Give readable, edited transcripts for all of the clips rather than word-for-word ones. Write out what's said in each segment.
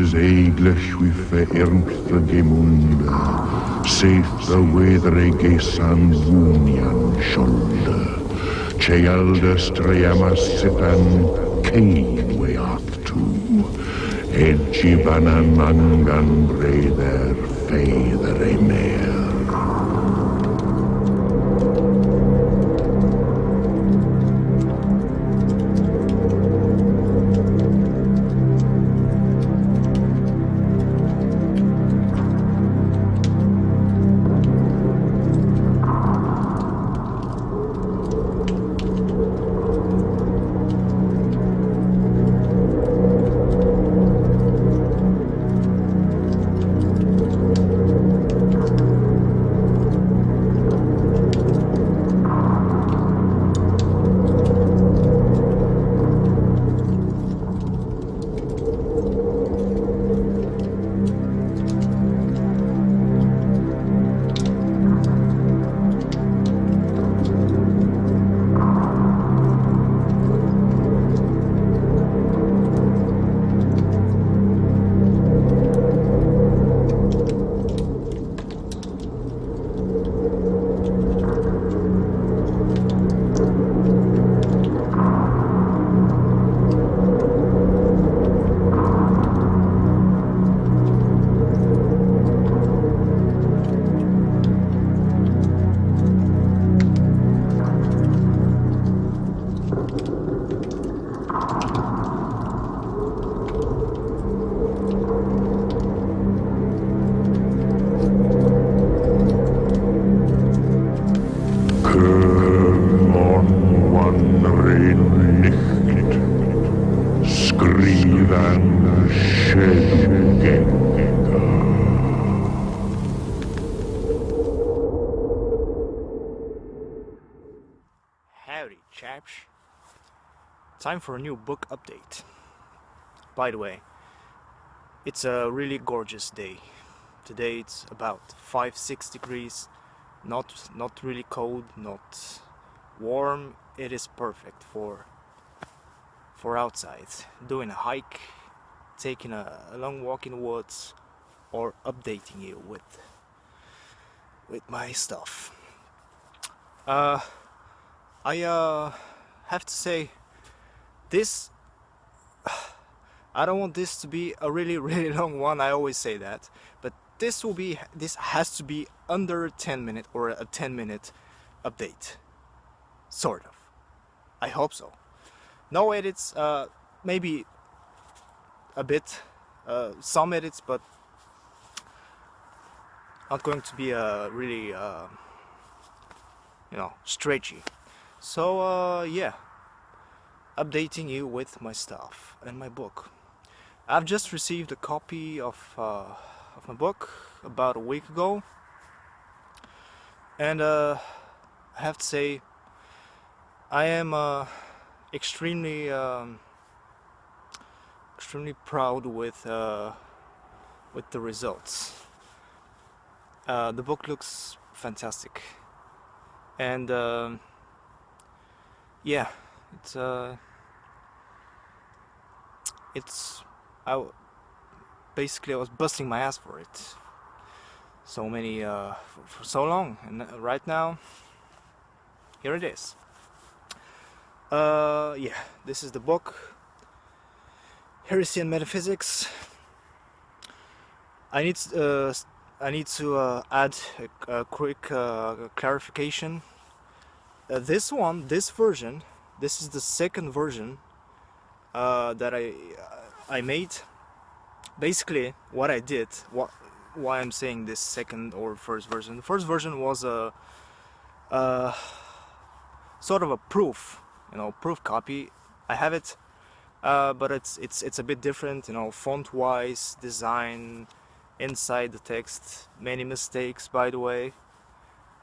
𝐂𝐬𝐬𝐚 saith the 𝗦𝗽𝗶 𝗰𝗲 𝗀𝐈𝐷 𝗀𝐈𝐷 𝗀𝐈𝐷 Howdy, chaps. Time for a new book update. By the way, it's a really gorgeous day. Today it's about 5-6 degrees. Not really cold, not warm. It is perfect for outside, doing a hike, taking a long walk in the woods, or updating you with my stuff. I have to say, this, I don't want this to be a really long one. I always say that, but this has to be under 10 minutes or a 10-minute update, sort of. I hope so. No edits, maybe a bit, some edits, but not going to be a really stretchy. So yeah, updating you with my stuff and my book. I've just received a copy of my book about a week ago, and I have to say I am extremely proud with the results. The book looks fantastic, and yeah, basically I was busting my ass for it for so long, and right now here it is. Yeah, this is the book, Heresy and Metaphysics. I need to add a quick clarification. This version, this is the second version that I made. Basically, what I did, why I'm saying this second or first version. The first version was a sort of a proof copy. I have it, but it's a bit different, font-wise, design, inside the text, many mistakes, by the way.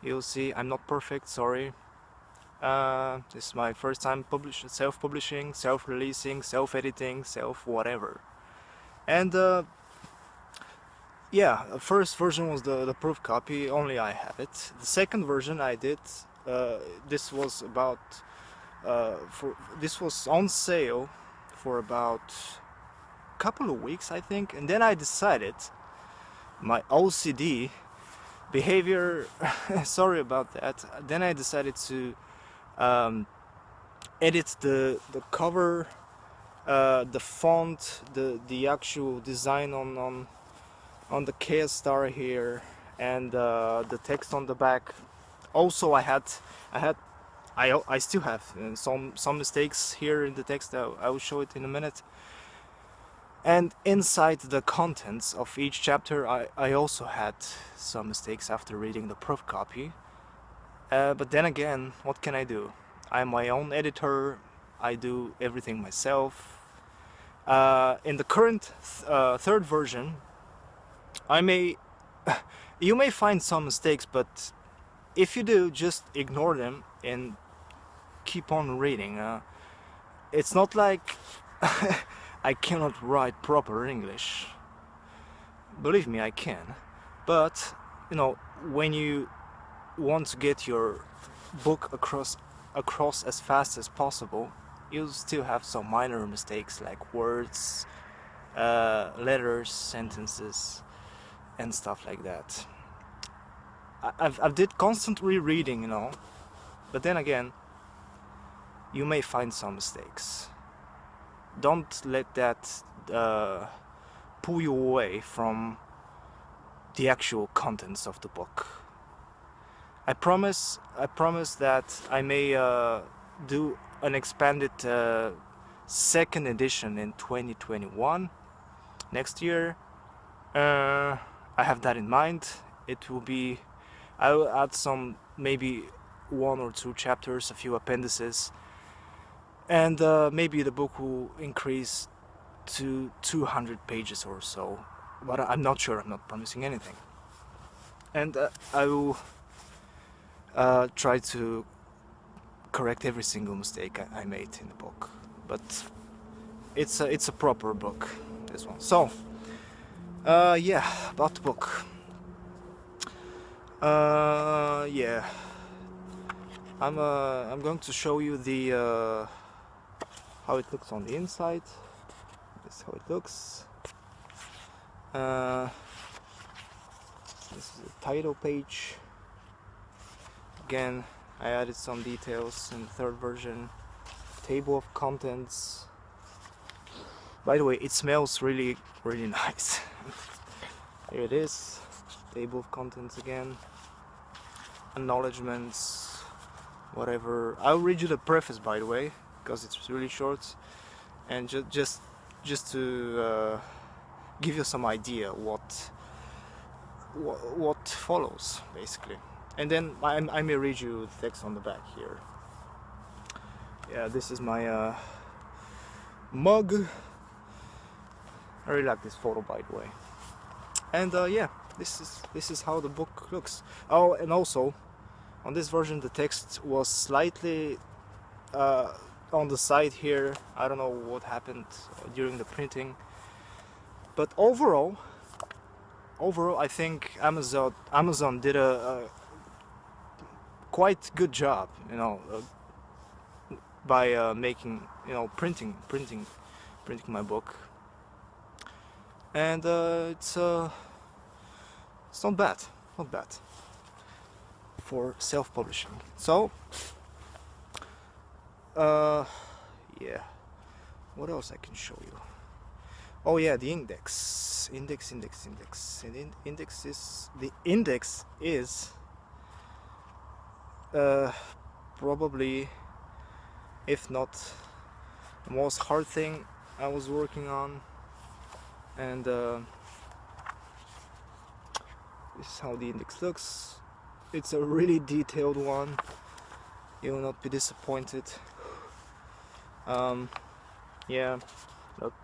You'll see, I'm not perfect, sorry. This is my first time self-publishing, self-releasing, self-editing, self-whatever. And yeah, the first version was the proof copy, only I have it. The second version I did, this was about, this was on sale for about couple of weeks, I think, and then I decided my OCD behavior sorry about that. Then I decided to edit the cover, the font, the actual design on the chaos star here, and the text on the back. Also, I still have some mistakes here in the text. I will show it in a minute. And inside the contents of each chapter, I also had some mistakes after reading the proof copy. But then again, what can I do? I'm my own editor. I do everything myself. In the current third version, you may find some mistakes, but if you do, just ignore them and keep on reading. It's not like I cannot write proper English. Believe me, I can. But, you know, when you want to get your book across as fast as possible, you'll still have some minor mistakes like words, letters, sentences, and stuff like that. I've did constant rereading, you know, but then again, you may find some mistakes. Don't let that pull you away from the actual contents of the book. I promise that I may do an expanded second edition in 2021 next year. I have that in mind. It will be, I will add some, maybe 1 or 2 chapters, a few appendices, and maybe the book will increase to 200 pages or so, but I'm not sure. I'm not promising anything. And I will try to correct every single mistake I made in the book, but it's a proper book, this one. So yeah, about the book. Yeah, I'm going to show you the how it looks on the inside. This is how it looks. This is the title page. Again, I added some details in the third version. Table of contents. By the way, it smells really, really nice. Here it is. Table of contents again. Acknowledgements. Whatever. I'll read you the preface, by the way, because it's really short, and just to give you some idea what follows, basically. And then I may read you the text on the back here. Yeah, this is my mug. I really like this photo, by the way. And yeah, this is how the book looks. Oh, and also on this version the text was slightly on the side here. I don't know what happened during the printing, but overall I think Amazon did a quite good job, you know, by making, you know, printing my book, and it's not bad for self-publishing. So yeah, what else I can show you? Oh yeah, the index. And the index is probably, if not the most hard thing I was working on. And this is how the index looks. It's a really detailed one. You will not be disappointed. Yeah, look,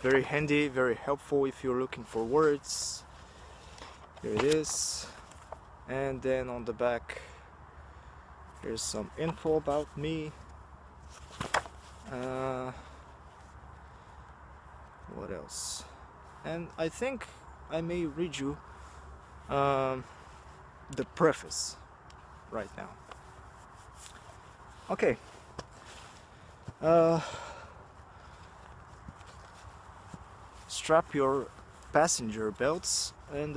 very handy, very helpful if you're looking for words. Here it is. And then on the back, here's some info about me. What else? And I think I may read you the preface right now. Okay. strap your passenger belts and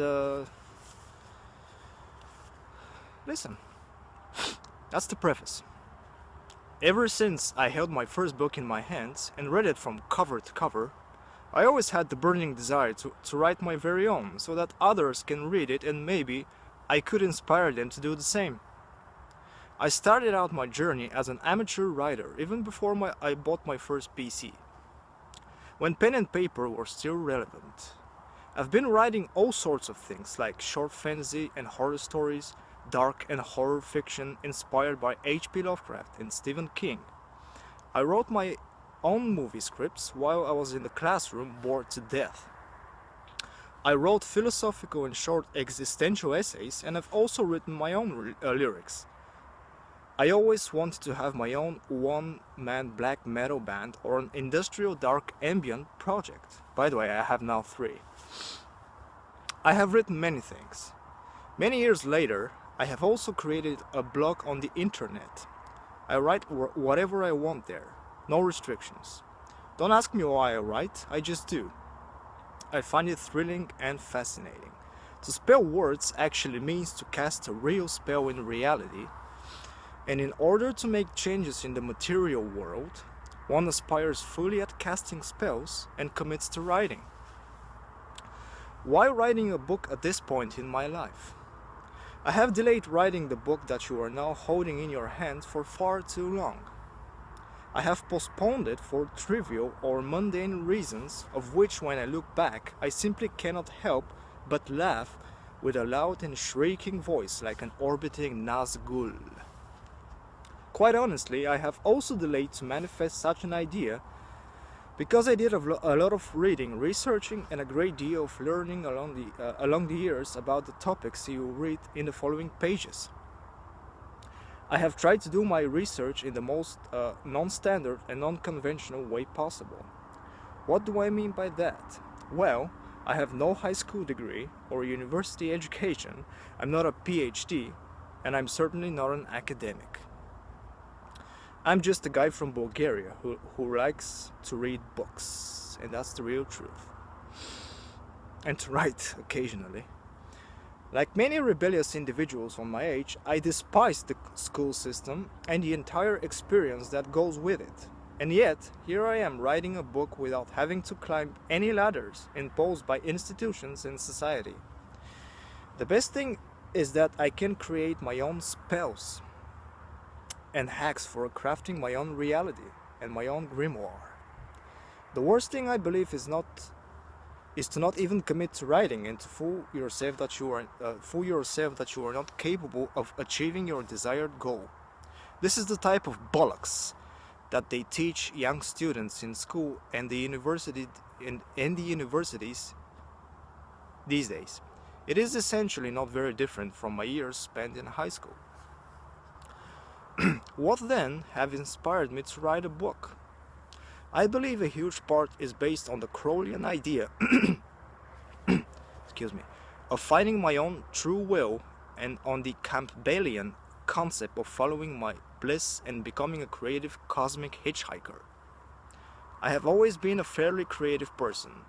listen. That's the preface. Ever since I held my first book in my hands and read it from cover to cover, I always had the burning desire to write my very own, so that others can read it and maybe I could inspire them to do the same. I started out my journey as an amateur writer even before I bought my first PC, when pen and paper were still relevant. I've been writing all sorts of things like short fantasy and horror stories, dark and horror fiction inspired by H.P. Lovecraft and Stephen King. I wrote my own movie scripts while I was in the classroom bored to death. I wrote philosophical and short existential essays, and I've also written my own lyrics. I always wanted to have my own one-man black metal band or an industrial dark ambient project. By the way, I have now 3. I have written many things. Many years later, I have also created a blog on the internet. I write whatever I want there, no restrictions. Don't ask me why I write, I just do. I find it thrilling and fascinating. To spell words actually means to cast a real spell in reality, and in order to make changes in the material world, one aspires fully at casting spells and commits to writing. Why writing a book at this point in my life? I have delayed writing the book that you are now holding in your hand for far too long. I have postponed it for trivial or mundane reasons, of which when I look back, I simply cannot help but laugh with a loud and shrieking voice like an orbiting Nazgul. Quite honestly, I have also delayed to manifest such an idea because I did a lot of reading, researching, and a great deal of learning along the years about the topics you read in the following pages. I have tried to do my research in the most non-standard and non-conventional way possible. What do I mean by that? Well, I have no high school degree or university education, I'm not a PhD, and I'm certainly not an academic. I'm just a guy from Bulgaria who likes to read books, and that's the real truth. And to write occasionally. Like many rebellious individuals on my age, I despise the school system and the entire experience that goes with it. And yet, here I am writing a book without having to climb any ladders imposed by institutions and society. The best thing is that I can create my own spells and hacks for crafting my own reality and my own grimoire. The worst thing I believe is to not even commit to writing and to fool yourself that you are not capable of achieving your desired goal. This is the type of bollocks that they teach young students in school and the universities these days. It is essentially not very different from my years spent in high school. What then have inspired me to write a book? I believe a huge part is based on the Crowleyan idea of finding my own true will, and on the Campbellian concept of following my bliss and becoming a creative cosmic hitchhiker. I have always been a fairly creative person.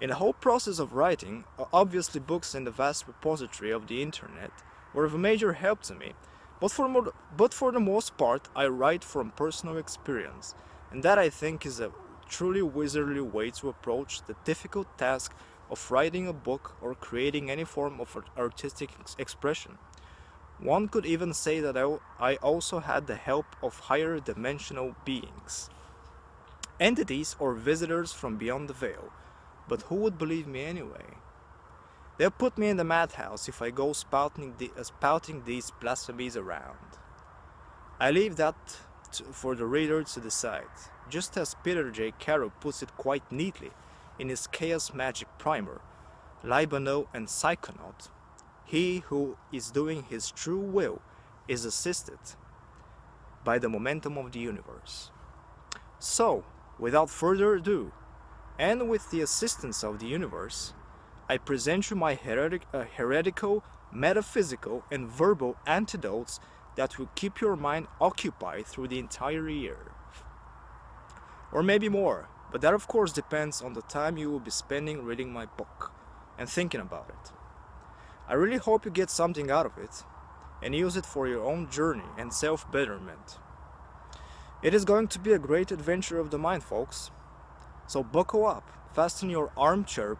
In the whole process of writing, obviously books and the vast repository of the internet were of a major help to me, but for the most part I write from personal experience, and that I think is a truly wizardly way to approach the difficult task of writing a book or creating any form of artistic expression. One could even say that I also had the help of higher dimensional beings, entities or visitors from beyond the veil, but who would believe me anyway? They'll put me in the madhouse if I go spouting these blasphemies around. I leave that for the reader to decide, just as Peter J. Carroll puts it quite neatly in his Chaos Magic Primer, Libono and Psychonaut. He who is doing his true will is assisted by the momentum of the universe. So, without further ado, and with the assistance of the universe, I present you my heretical, metaphysical, and verbal antidotes that will keep your mind occupied through the entire year. Or maybe more, But that of course depends on the time you will be spending reading my book and thinking about it. I really hope you get something out of it and use it for your own journey and self-betterment. It is going to be a great adventure of the mind, folks. So buckle up, fasten your armchair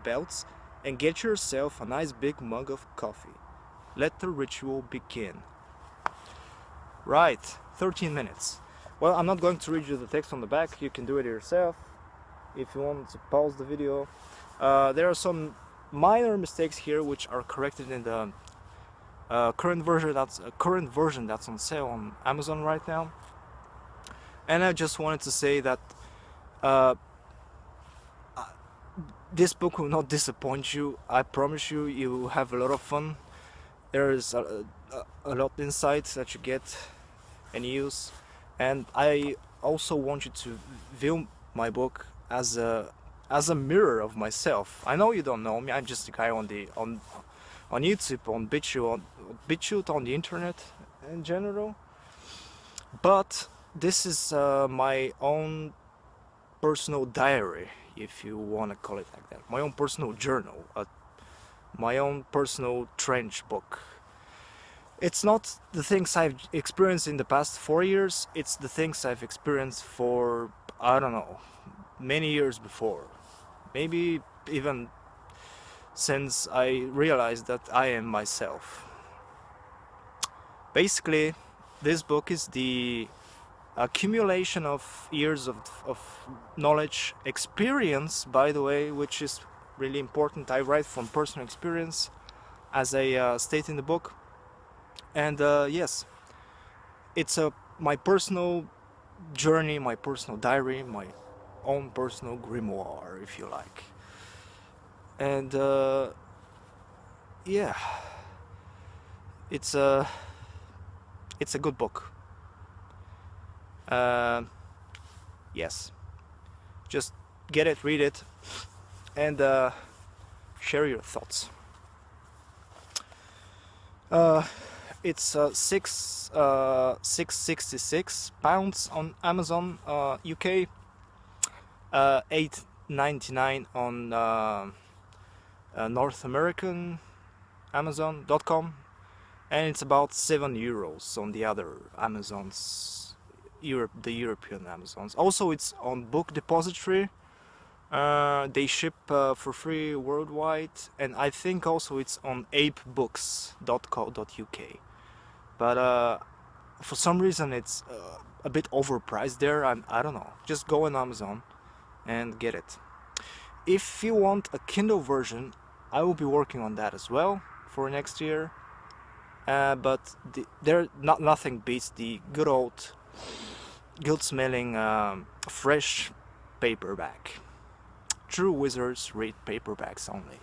belts, and get yourself a nice big mug of coffee. Let the ritual begin. Right, 13 minutes. Well, I'm not going to read you the text on the back. You can do it yourself if you want to pause the video. There are some minor mistakes here which are corrected in the current version that's on sale on Amazon right now. And I just wanted to say that this book will not disappoint you. I promise you, you will have a lot of fun. There is a lot of insights that you get and use. And I also want you to view my book as a mirror of myself. I know you don't know me. I'm just a guy on YouTube, on BitChute, on the internet in general. But this is my own personal diary, if you want to call it like that. My own personal journal, my own personal trench book. It's not the things I've experienced in the past 4 years, it's the things I've experienced for, I don't know, many years before. Maybe even since I realized that I am myself. Basically, this book is the accumulation of years of knowledge, experience, by the way, which is really important. I write from personal experience, as I state in the book. And yes, it's my personal journey, my personal diary, my own personal grimoire, if you like. And yeah, it's a good book. Yes, just get it, read it, and share your thoughts. It's £6.66 on Amazon UK, $8.99 on North American Amazon.com, and it's about €7 on the other Amazons, the European Amazons. Also, it's on Book Depository. They ship for free worldwide, and I think also it's on apebooks.co.uk. But for some reason it's a bit overpriced there, and I don't know. Just go on Amazon and get it. If you want a Kindle version, I will be working on that as well for next year. But nothing beats the good old, good-smelling, fresh paperback. True wizards read paperbacks only.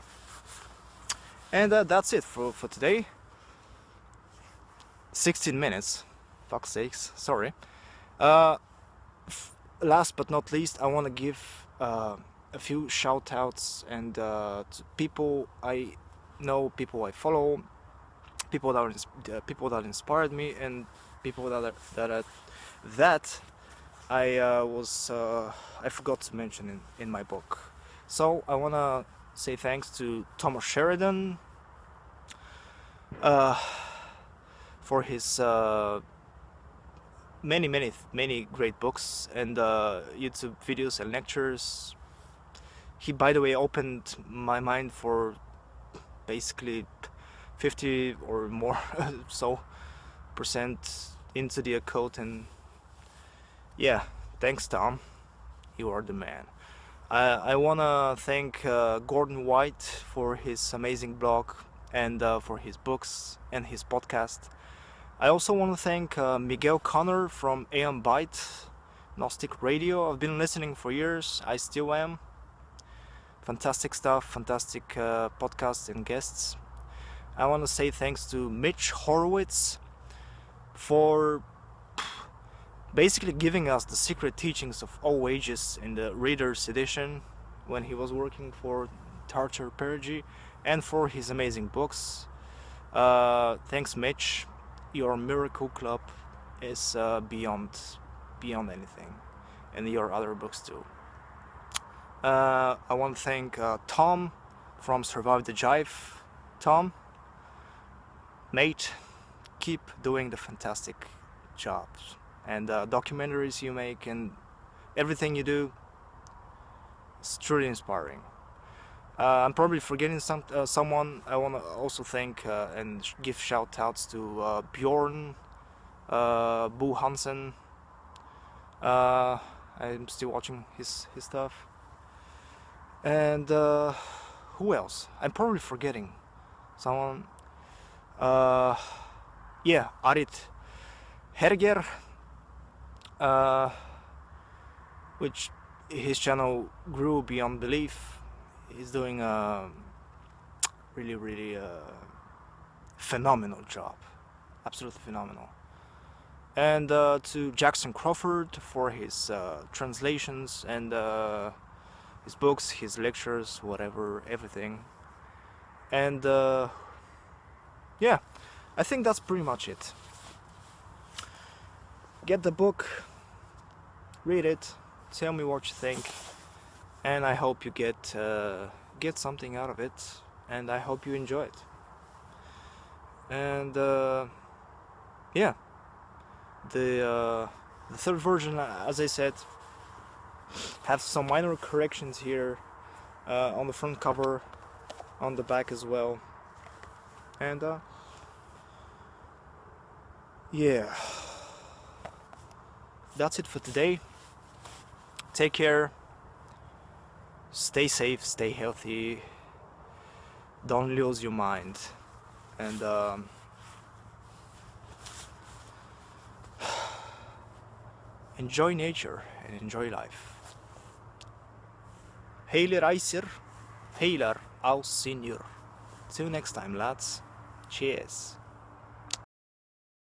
And that's it for today. 16 minutes. Fuck's sakes, sorry. Last but not least, I want to give a few shout outs and to people I know, people I follow, people that inspired me, and people that I forgot to mention in my book. So I want to say thanks to Thomas Sheridan for his many great books and YouTube videos and lectures. He, by the way, opened my mind for basically 50 or more % into the occult, and yeah, thanks Tom, you are the man. I wanna thank Gordon White for his amazing blog and for his books and his podcast. I also want to thank Miguel Connor from 𝐴𝐴𝐵𝐵𝐼 Gnostic Radio. I've been listening for years, I still am. Fantastic stuff, fantastic podcasts and guests. I want to say thanks to Mitch Horowitz for basically giving us the secret teachings of all ages in the Reader's Edition when he was working for 𝗙𝗏𝗏, and for his amazing books. Thanks Mitch, your miracle club is beyond anything. and your other books too. I want to thank Tom from 𝗙𝗏𝗺. Tom, mate, keep doing the fantastic jobs and documentaries you make, and everything you do. It's truly inspiring. I'm probably forgetting someone. I want to also thank and give shout outs to Bjorn, Bo Hansen. I'm still watching his stuff. And who else? I'm probably forgetting someone. Yeah, 𝗏𝗏 which his channel grew beyond belief. He's doing a really phenomenal job, absolutely phenomenal. And to Jackson Crawford for his translations and his books, his lectures, whatever, everything. And yeah, I think that's pretty much it. Get the book, read it, tell me what you think, and I hope you get something out of it, and I hope you enjoy it. And yeah, the third version, as I said, have some minor corrections here on the front cover, on the back as well, and yeah, that's it for today. Take care, stay safe, stay healthy, don't lose your mind, and enjoy nature and enjoy life. 𝐿𝐴𝐿 𝐿𝐴 𝐿𝐴. Till next time, lads. Cheers.